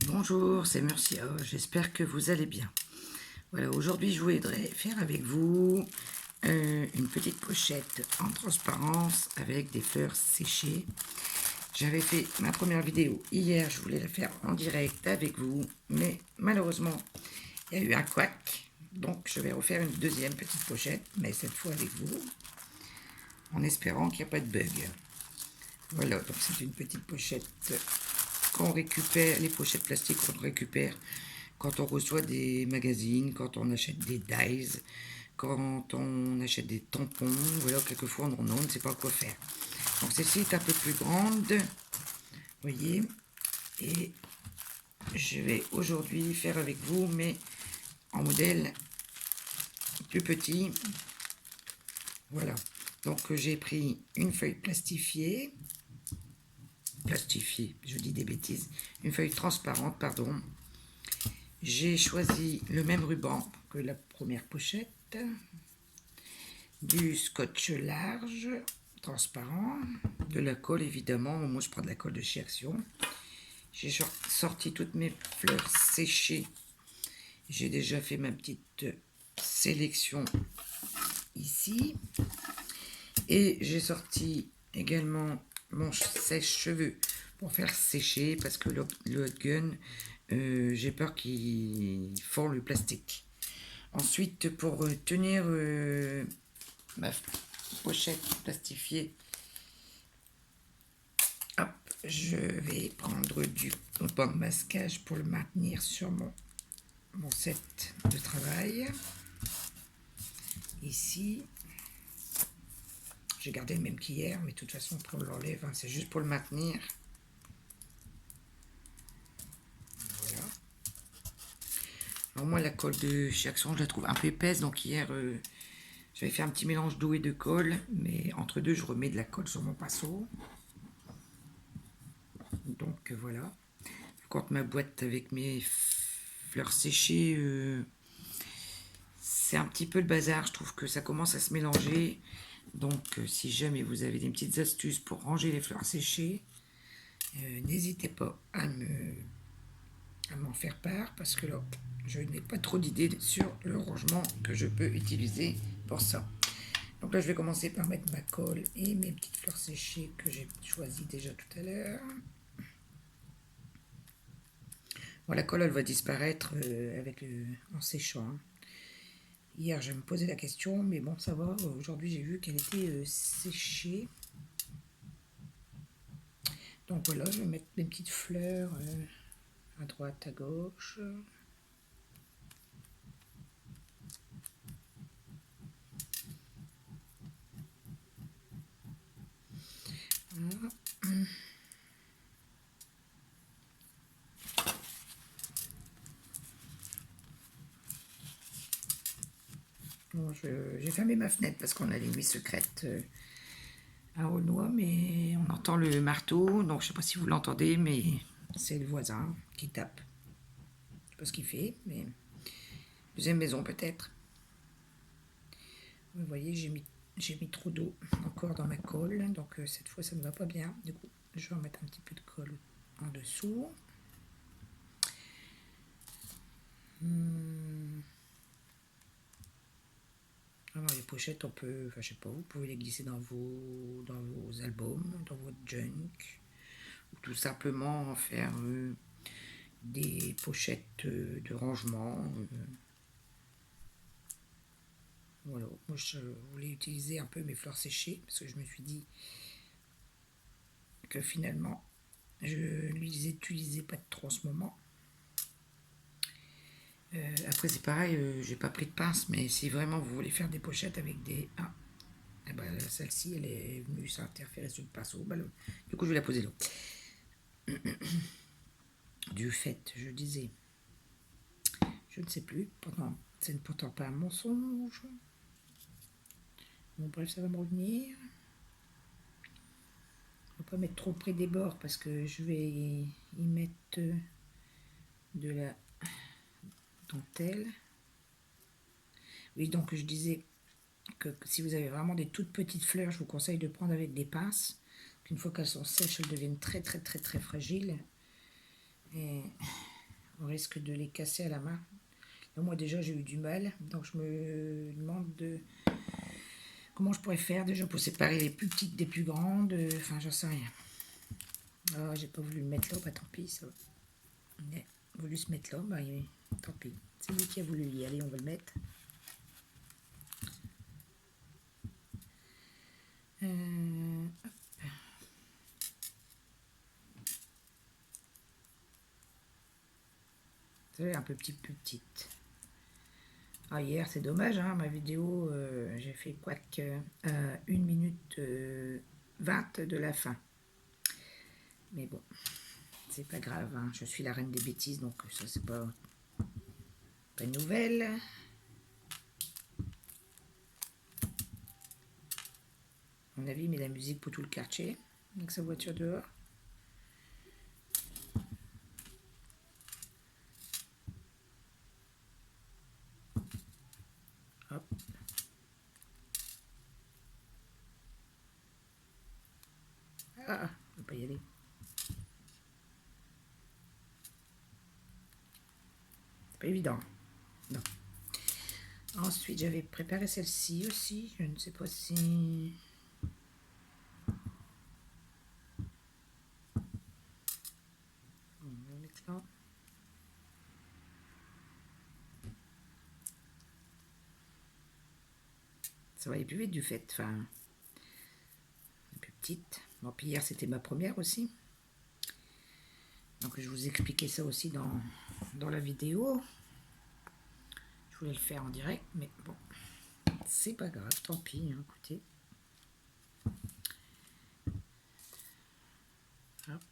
Bonjour, c'est Murcia, j'espère que vous allez bien. Voilà, aujourd'hui je voudrais faire avec vous une petite pochette en transparence avec des fleurs séchées. J'avais fait ma première vidéo hier, je voulais la faire en direct avec vous, mais malheureusement il y a eu un couac, donc je vais refaire une deuxième petite pochette, mais cette fois avec vous, en espérant qu'il n'y a pas de bug. Voilà, donc c'est une petite pochette qu'on récupère, les pochettes plastiques qu'on récupère quand on reçoit des magazines, quand on achète des dies, quand on achète des tampons, voilà, quelquefois on ne sait pas quoi faire. Donc celle-ci est un peu plus grande, vous voyez, et je vais aujourd'hui faire avec vous, mais en modèle plus petit. Voilà, donc j'ai pris une feuille plastifiée, je dis des bêtises, une feuille transparente, pardon. J'ai choisi le même ruban que la première pochette, du scotch large, transparent, de la colle évidemment, moi je prends de la colle de chez Action. J'ai sorti toutes mes fleurs séchées, j'ai déjà fait ma petite sélection ici, et j'ai sorti également mon sèche-cheveux pour faire sécher parce que le hot gun, j'ai peur qu'il fond le plastique. Ensuite, pour tenir ma pochette plastifiée, hop, je vais prendre du ruban de masquage pour le maintenir sur mon set de travail. Ici, j'ai gardé le même qu'hier, mais de toute façon, après on l'enlève, hein, c'est juste pour le maintenir. Voilà. Alors moi, la colle de chez Action, je la trouve un peu épaisse, donc hier, j'avais fait un petit mélange d'eau et de colle, mais entre deux, je remets de la colle sur mon pinceau. Donc voilà. Quand ma boîte avec mes fleurs séchées, c'est un petit peu le bazar. Je trouve que ça commence à se mélanger. Donc si jamais vous avez des petites astuces pour ranger les fleurs séchées, n'hésitez pas à m'en faire part, parce que là, je n'ai pas trop d'idées sur le rangement que je peux utiliser pour ça. Donc là, je vais commencer par mettre ma colle et mes petites fleurs séchées que j'ai choisies déjà tout à l'heure. Bon, la colle, elle va disparaître en séchant. Hein. Hier, je me posais la question, mais bon, ça va. Aujourd'hui, j'ai vu qu'elle était séchée. Donc voilà, je vais mettre des petites fleurs à droite, à gauche. Voilà. Bon, j'ai fermé ma fenêtre parce qu'on a les nuits secrètes à Aulnois, mais on entend le marteau, donc je ne sais pas si vous l'entendez, mais c'est le voisin qui tape. Je ne sais pas ce qu'il fait, mais deuxième maison peut-être. Vous voyez, j'ai mis trop d'eau encore dans ma colle, donc cette fois ça ne va pas bien. Du coup, je vais en mettre un petit peu de colle en dessous. Alors les pochettes, on peut, enfin je sais pas, vous pouvez les glisser dans vos albums, dans votre junk, ou tout simplement en faire des pochettes de rangement. Voilà, moi je voulais utiliser un peu mes fleurs séchées parce que je me suis dit que finalement je ne les utilisais pas trop en ce moment. Après c'est pareil, j'ai pas pris de pince, mais si vraiment vous voulez faire des pochettes avec des... Ah, eh ben, celle-ci elle est venue s'interférer sur le pinceau. Bah, du coup je vais la poser là. Du fait, je disais, je ne sais plus, c'est pourtant pas un mensonge. Bon bref, ça va me revenir. On va pas mettre trop près des bords parce que je vais y mettre de la dentelle. Oui, donc je disais que si vous avez vraiment des toutes petites fleurs, je vous conseille de prendre avec des pinces. Une fois qu'elles sont sèches, elles deviennent très très très très fragiles. Et on risque de les casser à la main. Là, moi déjà j'ai eu du mal, donc je me demande comment je pourrais faire déjà pour séparer les plus petites des plus grandes. Enfin, j'en sais rien. Ah, j'ai pas voulu le mettre là, bah tant pis, ça va. Il a voulu se mettre là, bah tant pis. C'est lui qui a voulu y aller, on va le mettre. C'est un peu plus petite. Ah, hier, c'est dommage, hein, ma vidéo, j'ai fait quoi que 1 minute 20 de la fin. Mais bon, c'est pas grave, hein, je suis la reine des bêtises, donc ça, c'est pas une nouvelle. À mon avis, il met la musique pour tout le quartier, avec sa voiture dehors. Hop. Ah, on va pas y aller. C'est pas évident. Non. Ensuite, j'avais préparé celle-ci aussi. Je ne sais pas si... On va mettre là. Ça va aller plus vite du fait. Enfin, plus petite. Bon, puis hier, c'était ma première aussi. Donc, je vous expliquais ça aussi dans la vidéo. Je voulais le faire en direct, mais bon, c'est pas grave, tant pis, hein, écoutez. Hop.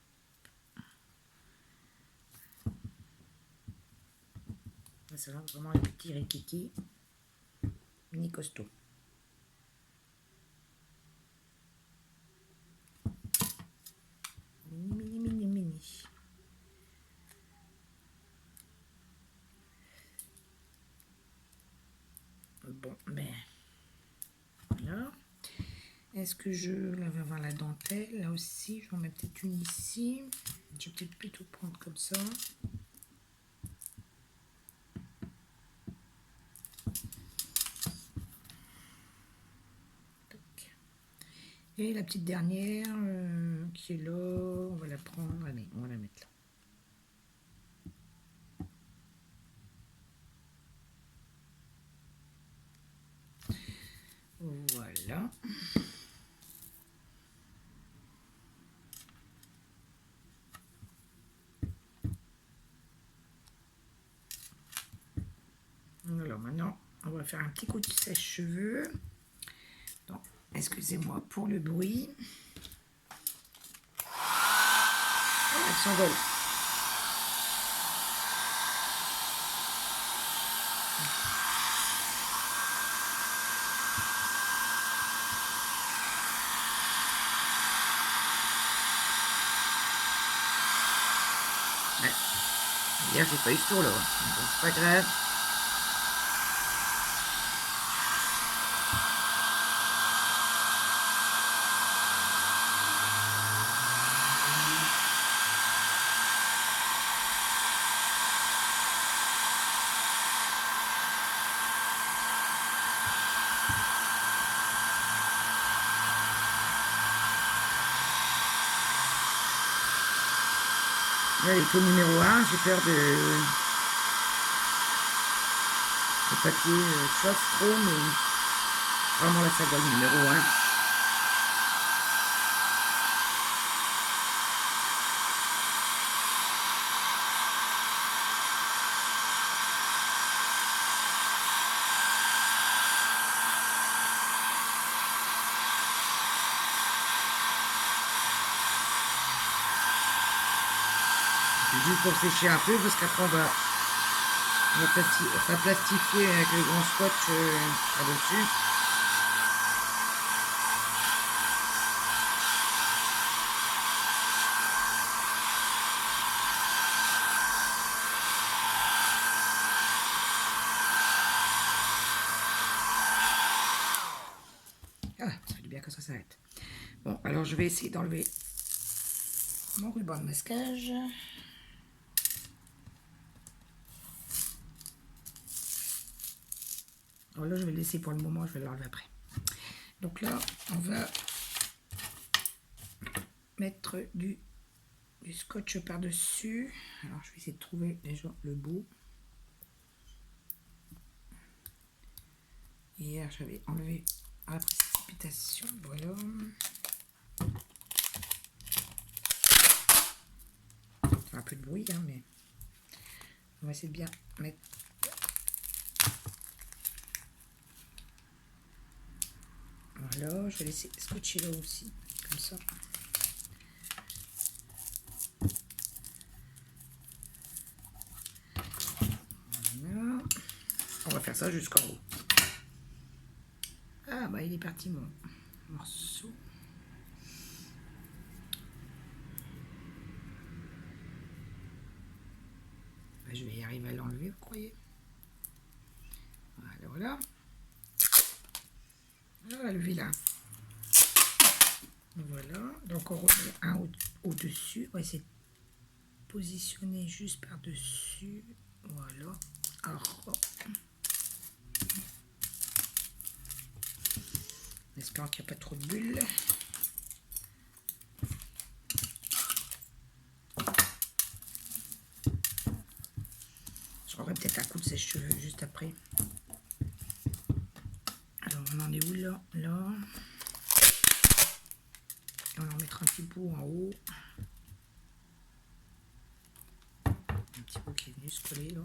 C'est vraiment les petits rikiki, mini costaud. Mini. Bon, mais voilà. Est-ce que je là vais avoir la dentelle là aussi? Je vais en mettre peut-être une ici. Je vais peut-être plutôt prendre comme ça. Et la petite dernière qui est là, on va la prendre. Allez, on va la mettre là. Voilà. Alors maintenant, on va faire un petit coup de sèche-cheveux. Donc, excusez-moi pour le bruit. Oh, elle s'envole. Ouais. Hier, j'ai pas eu ce tour là. Donc, c'est pas grave. Là, il faut numéro 1, j'ai peur de... Le papier chauffe trop, mais vraiment la saga numéro 1. Juste pour sécher un peu, parce qu'après on va plastifier avec le grand scotch là-dessus. Ah, ça fait du bien que ça s'arrête. Bon, alors je vais essayer d'enlever mon ruban de masquage. Alors là, je vais le laisser pour le moment, je vais l'enlever après. Donc là, on va mettre du scotch par-dessus. Alors, je vais essayer de trouver déjà le bout. Hier, j'avais enlevé à la précipitation. Voilà. C'est un peu de bruit, hein, mais on va essayer de bien mettre. Voilà, je vais laisser scotcher là aussi, comme ça. Voilà. On va faire ça jusqu'en haut. Ah bah il est parti mon morceau. Bah, je vais y arriver à l'enlever, vous croyez? Voilà, voilà. On va lever là. Voilà, donc on remet un au-dessus. On va essayer de positionner juste par-dessus. Voilà. Alors, en espérant qu'il n'y a pas trop de bulles. J'aurai peut-être un coup de sèche-cheveux juste après. Alors, on en est où là? Là. On va en mettre un petit bout en haut. Un petit bout qui est venu se coller là.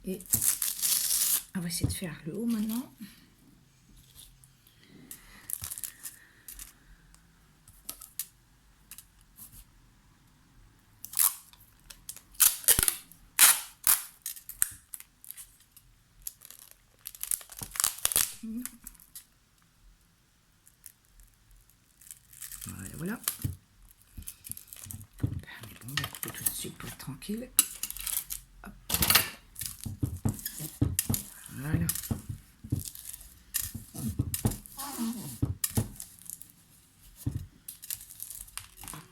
Et on va essayer de faire le haut maintenant. Voilà, voilà. Mais bon, on va couper tout de suite pour être tranquille. Hop. Voilà.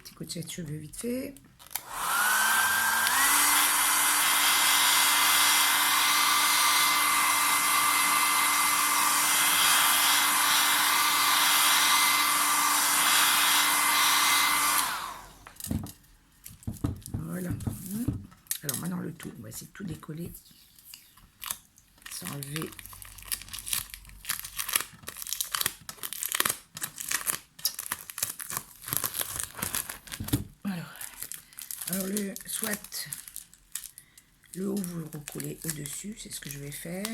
Petit coup de sèche-cheveux vite fait. Voilà. Alors maintenant le tout, on va essayer de tout décoller. S'enlever. Alors soit le haut vous le recollez au-dessus, c'est ce que je vais faire.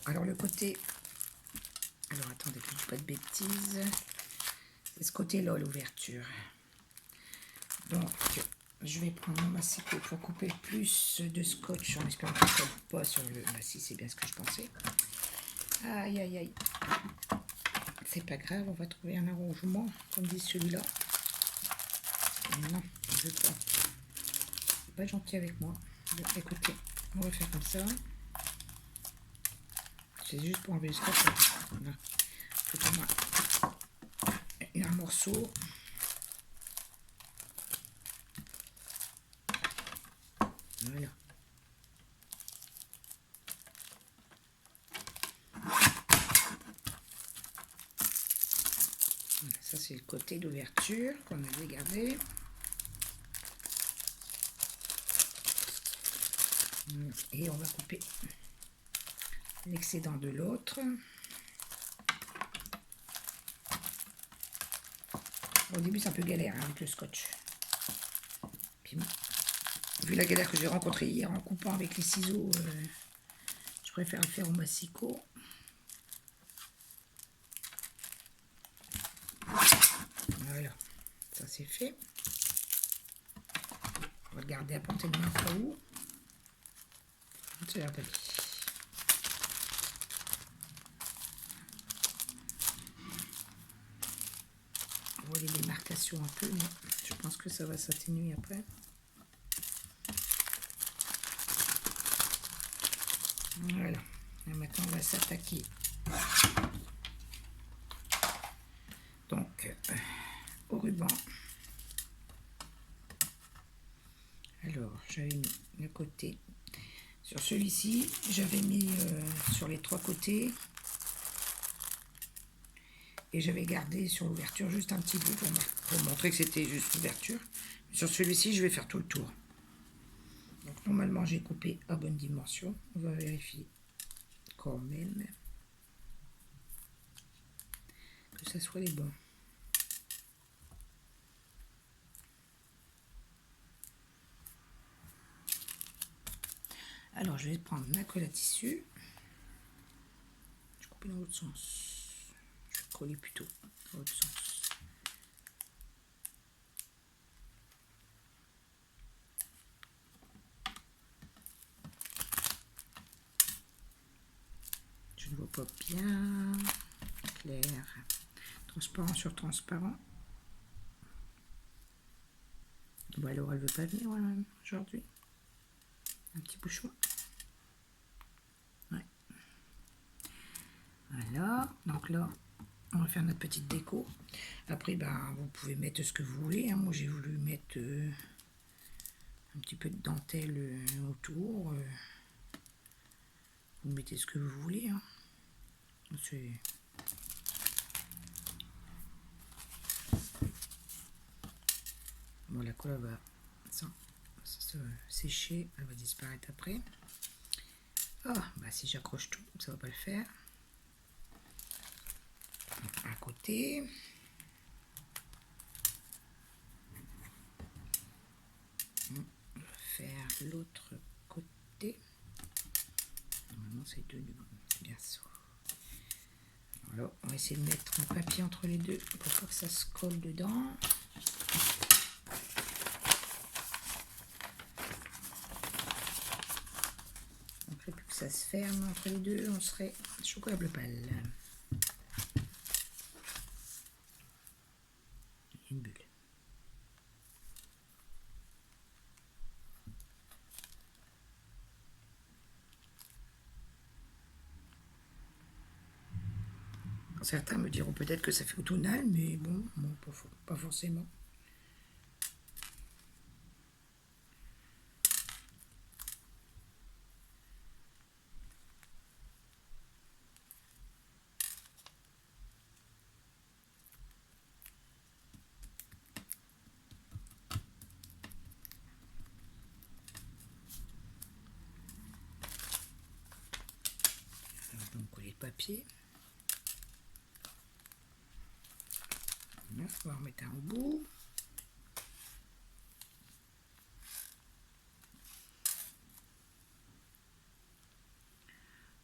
Alors le côté, alors attendez que je ne dise pas de bêtises, c'est ce côté-là l'ouverture. Donc je vais prendre mon massicot pour couper plus de scotch en espérant que ça ne coupe pas sur le massif, c'est bien ce que je pensais. Aïe aïe aïe. C'est pas grave, on va trouver un arrangement, comme dit celui-là. Non, je veux pas. C'est pas gentil avec moi. Bon, écoutez, on va faire comme ça. C'est juste pour enlever le scotch. Voilà. Je vais prendre un morceau. Voilà. Ça, c'est le côté d'ouverture qu'on avait gardé. Et on va couper l'excédent de l'autre. Au début, c'est un peu galère hein, avec le scotch. Puis, vu la galère que j'ai rencontrée hier en coupant avec les ciseaux, je préfère le faire au massicot. Voilà, ça c'est fait. On va le garder à portée de main au cas où. C'est joli. On va les démarquer pression un peu, mais je pense que ça va s'atténuer après. Voilà. Et maintenant, on va s'attaquer. Donc, au ruban. Alors, j'avais mis le côté. Sur celui-ci, j'avais mis sur les 3 côtés. Et j'avais gardé sur l'ouverture juste un petit bout pour montrer que c'était juste l'ouverture. Sur celui-ci, je vais faire tout le tour. Donc, normalement, j'ai coupé à bonne dimension. On va vérifier quand même que ça soit les bons. Alors, je vais prendre ma colle à tissu. Je coupe dans l'autre sens. Je vais coller plutôt dans l'autre sens. Je ne vois pas bien clair. Transparent sur transparent. Bon, alors, elle ne veut pas venir aujourd'hui. Un petit bouchon. Ouais. Voilà. Donc là, on va faire notre petite déco. Après, ben, vous pouvez mettre ce que vous voulez. Hein. Moi, j'ai voulu mettre un petit peu de dentelle autour. Vous mettez ce que vous voulez. Hein. Bon, la colle va se sécher. Elle va disparaître après. Ah, bah si j'accroche tout, ça va pas le faire. Donc, un côté. On va faire l'autre côté. Normalement, c'est bien ça. Alors, on va essayer de mettre un papier entre les deux pour pas que ça se colle dedans. On ne fait plus que ça se ferme entre les deux, on serait chocolat bleu pâle. Une bulle. Certains me diront peut-être que ça fait automnal, mais bon, pas forcément. Donc coller le papier. On va en remettre un au bout.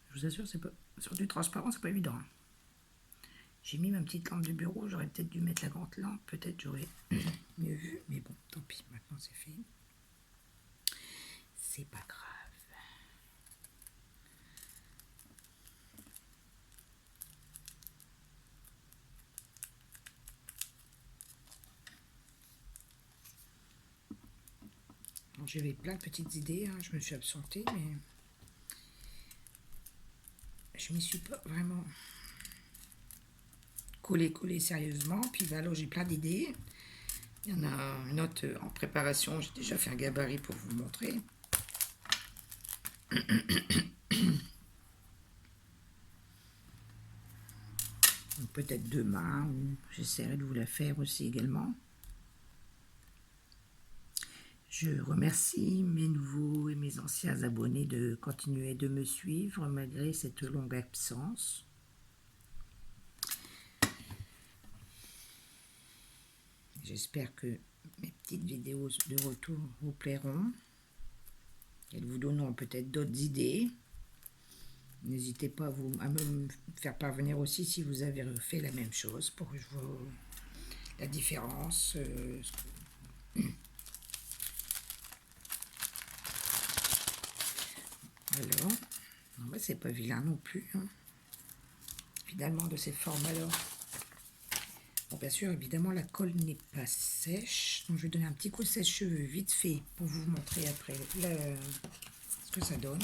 Je vous assure, c'est pas sur du transparent, c'est pas évident. Hein. J'ai mis ma petite lampe de bureau, j'aurais peut-être dû mettre la grande lampe, peut-être j'aurais mieux vu, mais bon, tant pis, maintenant c'est fait. C'est pas grave. J'avais plein de petites idées, hein, je me suis absentée, mais je m'y suis pas vraiment collé sérieusement. Puis voilà, j'ai plein d'idées. Il y en a une autre en préparation, j'ai déjà fait un gabarit pour vous montrer. Peut-être demain, ou j'essaierai de vous la faire aussi également. Je remercie mes nouveaux et mes anciens abonnés de continuer de me suivre malgré cette longue absence. J'espère que mes petites vidéos de retour vous plairont. Elles vous donneront peut-être d'autres idées. N'hésitez pas à me faire parvenir aussi si vous avez fait la même chose pour que je vois la différence. Alors, c'est pas vilain non plus. Hein. Finalement, de ces formes alors, Bon, bien sûr, évidemment, la colle n'est pas sèche. Donc, je vais donner un petit coup de sèche-cheveux vite fait pour vous montrer après ce que ça donne.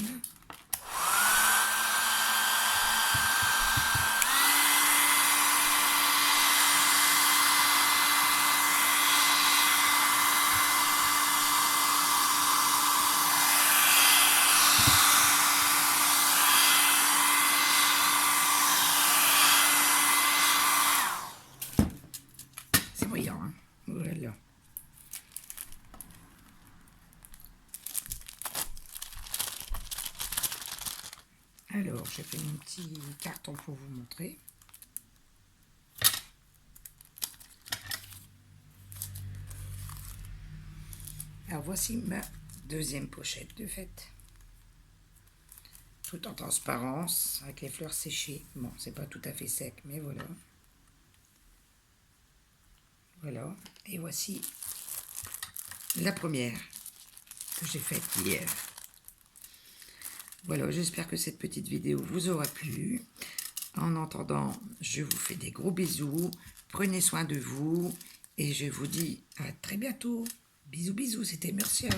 C'est brillant, hein? Voilà. Alors, j'ai fait mon petit carton pour vous montrer. Alors, voici ma deuxième pochette de fait. Tout en transparence, avec les fleurs séchées. Bon, c'est pas tout à fait sec, mais voilà. Voilà. Et voici la première que j'ai faite hier. Voilà, j'espère que cette petite vidéo vous aura plu. En attendant, je vous fais des gros bisous. Prenez soin de vous. Et je vous dis à très bientôt. Bisous, bisous. C'était Murcia.